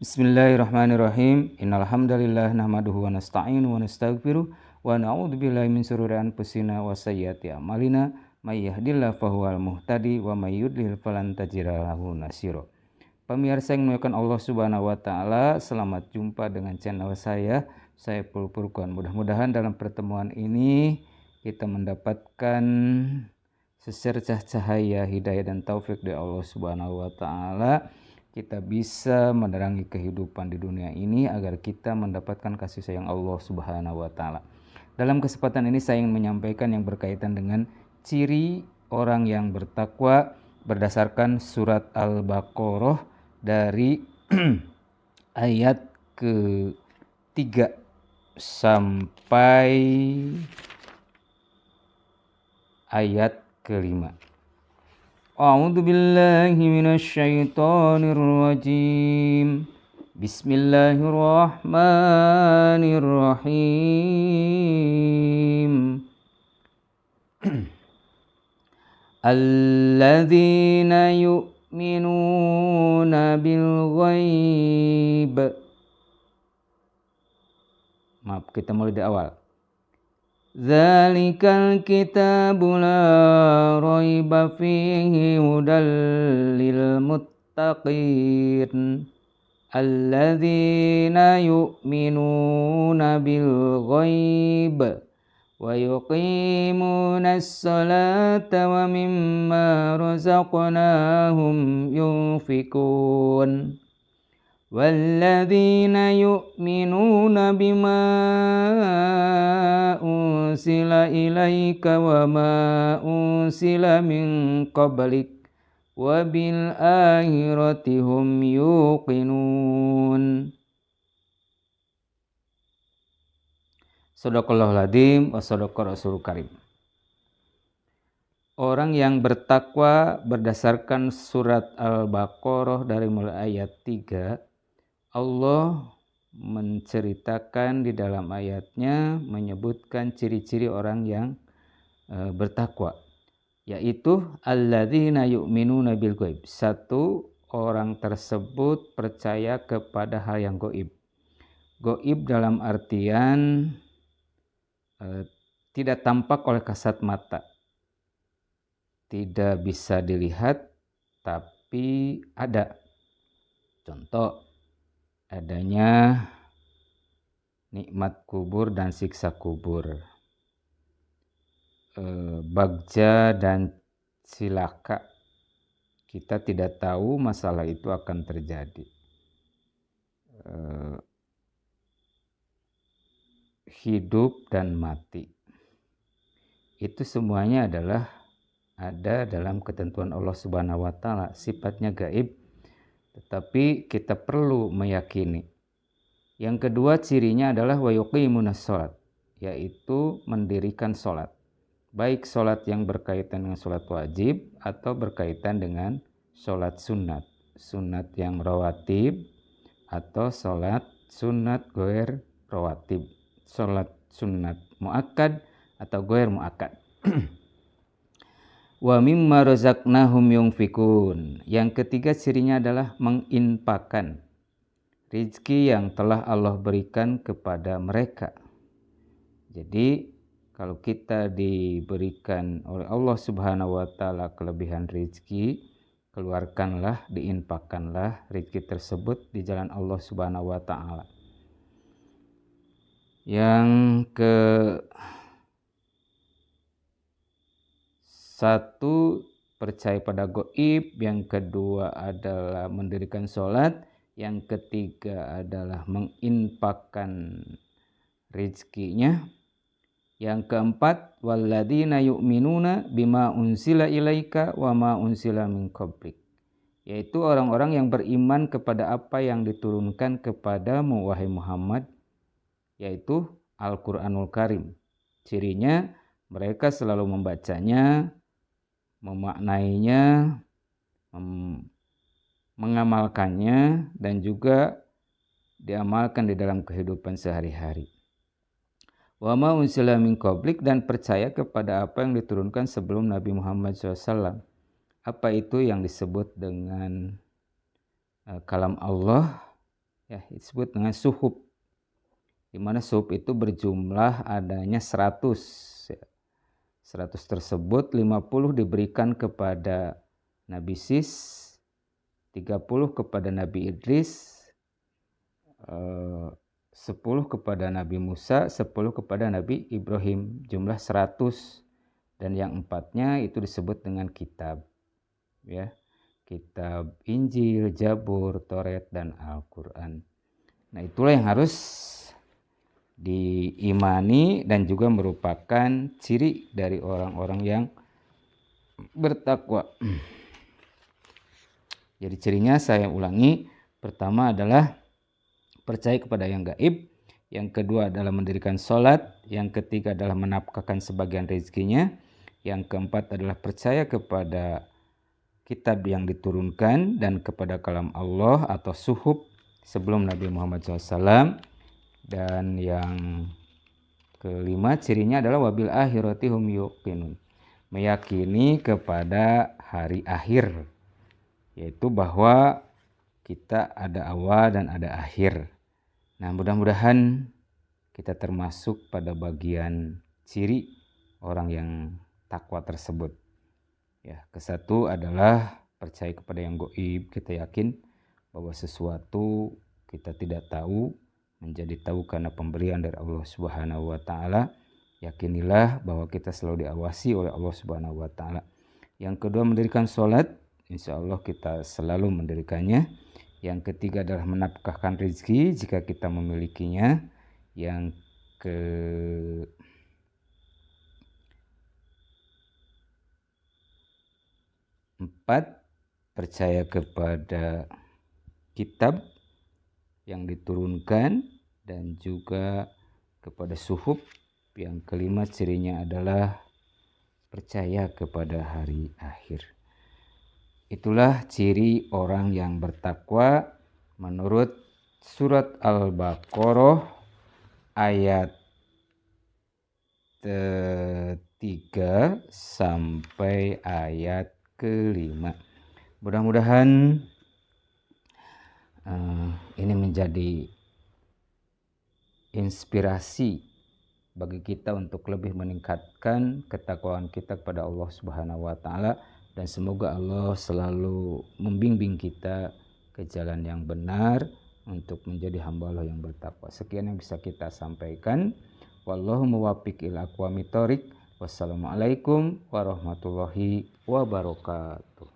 Bismillahirrahmanirrahim. Innal hamdalillah nahmaduhu wa nasta'inu wa nastaghfiruh wa na'udzu billahi min shururi anfusina wa sayyiati a'malina may yahdihillahu fahuwal muhtadi wa may yudlil falan tajida lahu nasira. Pemirsa yang dimuliakan Allah Subhanahu wa taala, selamat jumpa dengan channel saya Saiful Furqan. Mudah-mudahan dalam pertemuan ini kita mendapatkan secercah cahaya hidayah dan taufik dari Allah Subhanahu wa taala. Kita bisa menerangi kehidupan di dunia ini agar kita mendapatkan kasih sayang Allah Subhanahu wa taala. Dalam kesempatan ini saya ingin menyampaikan yang berkaitan dengan ciri orang yang bertakwa berdasarkan surat Al-Baqarah dari ayat ke-3 sampai ayat ke-5. A'udzu billahi minasy syaithanir rajim. Bismillahirrahmanirrahim. Alladzina yu'minuna bil ghaib. Maaf, kita mulai dari awal. Dzalikal kitabu la raiba fihi hudal lil muttaqin alladzina yu'minuna bil ghaib wa yuqimunas salata wa mimma razaqnahum yunfikun walladzina yu'minuna bima unsila ilaika wa ma unsila min qablik wa bil akhirati hum yuqinun. Shadaqallahul adzim wa shadaqa rasulul karim. Orang yang bertakwa berdasarkan surat Al-Baqarah dari mulai ayat 3, Allah menceritakan di dalam ayatnya menyebutkan ciri-ciri orang yang bertakwa, yaitu alladzina yu'minuna bil ghaib. Satu, orang tersebut percaya kepada hal yang gaib. Gaib dalam artian tidak tampak oleh kasat mata, tidak bisa dilihat tapi ada. Contoh, adanya nikmat kubur dan siksa kubur, bagja dan cilaka. Kita tidak tahu masalah itu akan terjadi. Hidup dan mati, itu semuanya adalah ada dalam ketentuan Allah Subhanahu wa taala, sifatnya gaib, tetapi kita perlu meyakini. Yang kedua cirinya adalah wa yuqimunas shalat, yaitu mendirikan sholat, baik sholat yang berkaitan dengan sholat wajib atau berkaitan dengan sholat sunat, sunat yang rawatib atau sholat sunat goer rawatib, sholat sunat muakkad atau goer muakkad. Wa mimma razaqnahum yunfikun. Yang ketiga cirinya adalah menginfakkan rezeki yang telah Allah berikan kepada mereka. Jadi kalau kita diberikan oleh Allah Subhanahu wa taala kelebihan rezeki, keluarkanlah, diinfakkanlah rezeki tersebut di jalan Allah Subhanahu wa taala. Yang ke satu, percaya pada gaib. Yang kedua adalah mendirikan sholat. Yang ketiga adalah menginfakkan rezekinya. Yang keempat, walladzina yu'minuna bima unsila ilaika wa ma unsila min qablik, yaitu orang-orang yang beriman kepada apa yang diturunkan kepadamu wahai Muhammad, yaitu Al-Qur'anul Karim. Cirinya mereka selalu membacanya, memaknainya, mengamalkannya, dan juga diamalkan di dalam kehidupan sehari-hari. Wa ma unsila min qablik, dan percaya kepada apa yang diturunkan sebelum Nabi Muhammad SAW. Apa itu yang disebut dengan kalam Allah? ya, disebut dengan suhub, di mana suhub itu berjumlah adanya 100 ya. 100 tersebut 50 diberikan kepada Nabi Sis, 30 kepada Nabi Idris, 10 kepada Nabi Musa, 10 kepada Nabi Ibrahim, jumlah 100. Dan yang 4-nya itu disebut dengan kitab, ya, kitab Injil, Zabur, Toret, dan Al-Quran. Nah, itulah yang harus diimani dan juga merupakan ciri dari orang-orang yang bertakwa. Jadi cirinya saya ulangi, pertama adalah percaya kepada yang gaib, yang kedua adalah mendirikan sholat, yang ketiga adalah menafkahkan sebagian rezekinya, yang keempat adalah percaya kepada kitab yang diturunkan dan kepada kalam Allah atau suhub sebelum Nabi Muhammad SAW. Dan yang kelima cirinya adalah wabil akhirati hum yuqinun, meyakini kepada hari akhir, yaitu bahwa kita ada awal dan ada akhir. Nah, mudah-mudahan kita termasuk pada bagian ciri orang yang takwa tersebut. Ya, kesatu adalah percaya kepada yang gaib, kita yakin bahwa sesuatu kita tidak tahu menjadi tahu karena pemberian dari Allah Subhanahu wa taala. Yakinilah bahwa kita selalu diawasi oleh Allah Subhanahu wa taala. Yang kedua, mendirikan sholat, insya Allah kita selalu mendirikannya. Yang ketiga adalah menafkahkan rezeki jika kita memilikinya. Yang keempat, percaya kepada kitab yang diturunkan dan juga kepada suhub. Yang kelima cirinya adalah percaya kepada hari akhir. Itulah ciri orang yang bertakwa menurut surat Al-Baqarah ayat 3 sampai ayat ke-5. Mudah-mudahan ini menjadi inspirasi bagi kita untuk lebih meningkatkan ketakwaan kita kepada Allah Subhanahu wa taala, dan semoga Allah selalu membimbing kita ke jalan yang benar untuk menjadi hamba Allah yang bertakwa. Sekian yang bisa kita sampaikan. Wallahu muwaffiq ila aqwamit thoriq. Wassalamualaikum warahmatullahi wabarakatuh.